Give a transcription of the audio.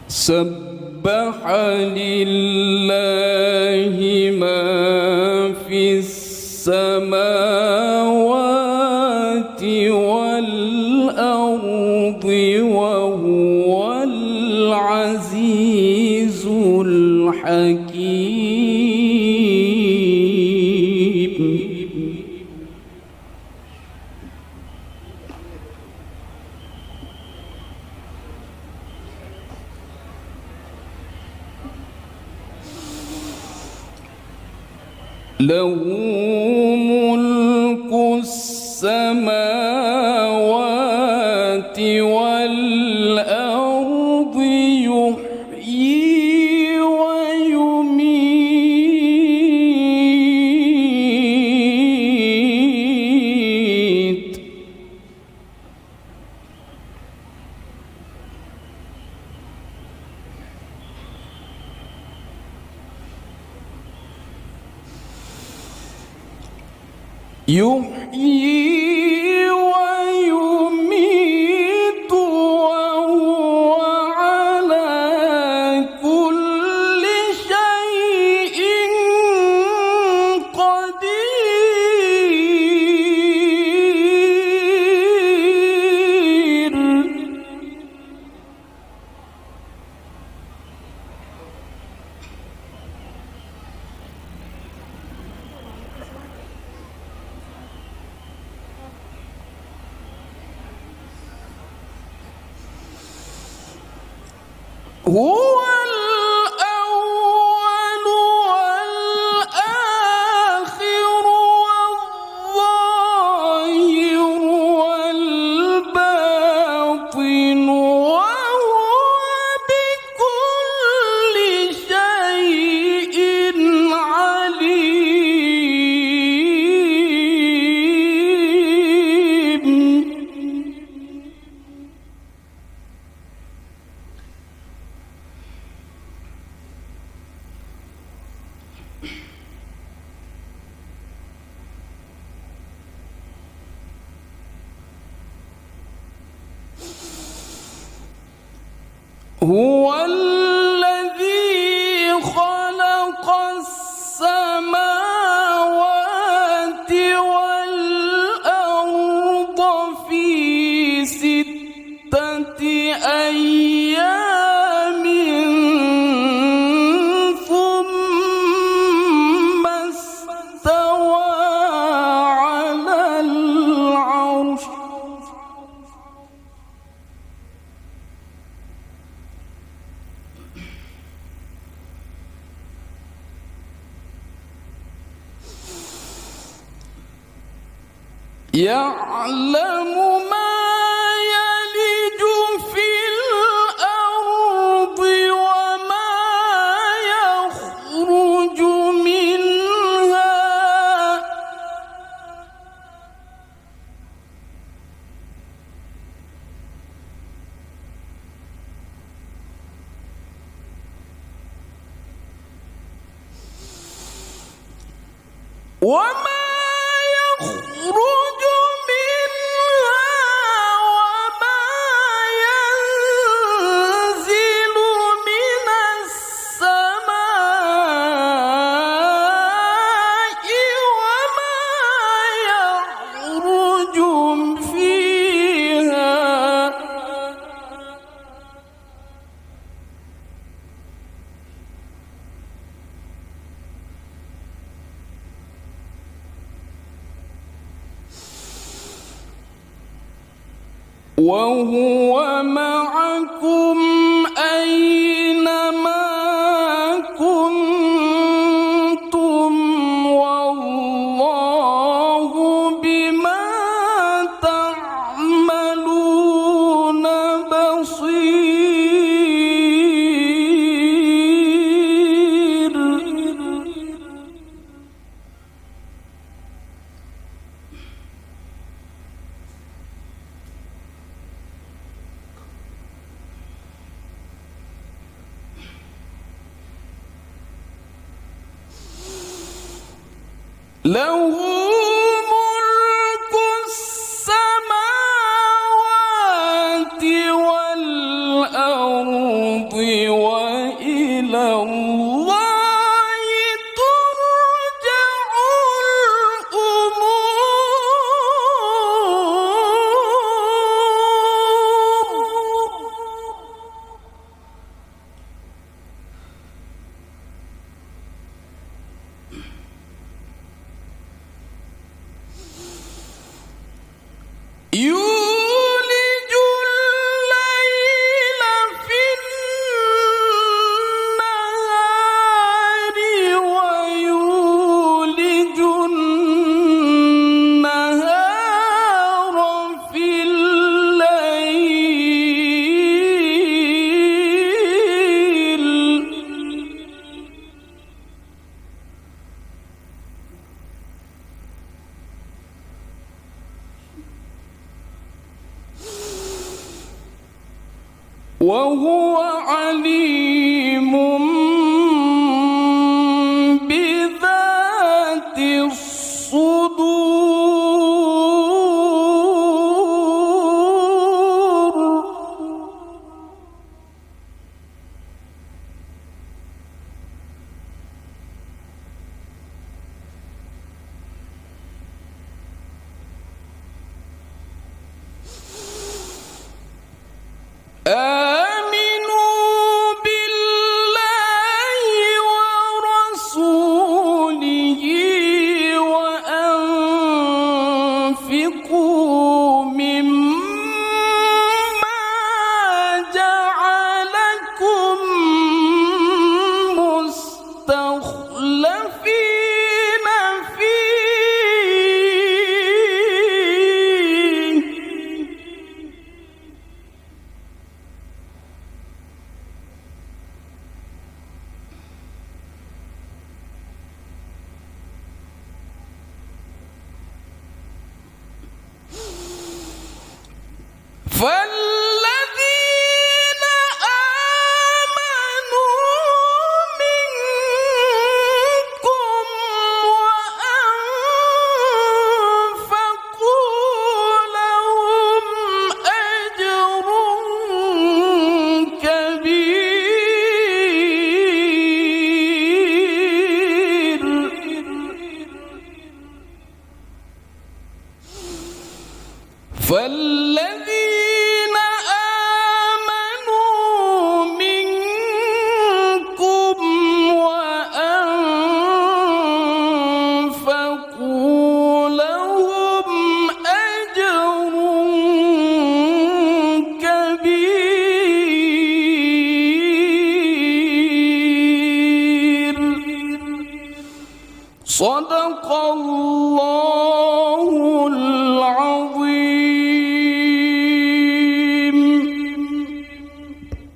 سبح لله ما في السماوات والأرض وهو العزيز الحكيم. له ملك السماوات والأرض يحيي ويميت. يحيي ويميت وهو على كل شيء قدير. هو الأول والآخر والظاهر والباطن وهو بكل شيء عليم. هو الذي خلق السماوات والأرض في 6 أيام ثم استوى على العرش. يعلم ما يلج في الأرض وما يخرج منها وما يخرج منها وما ينزل من السماء وما يعرج فيها. وهو معكم أينما كنتم والله بما تعملون بصير. له ملك السماوات والأرض وهو عليم بذات الصدور. آمنوا بالله ورسوله وأنفقوا مما جعلكم مستخلفين فيه. فالذين آمنوا منكم وأنفقوا لهم أجر كبير. فالذين آمنوا منكم وأنفقوا لهم أجر كبير. صدق الله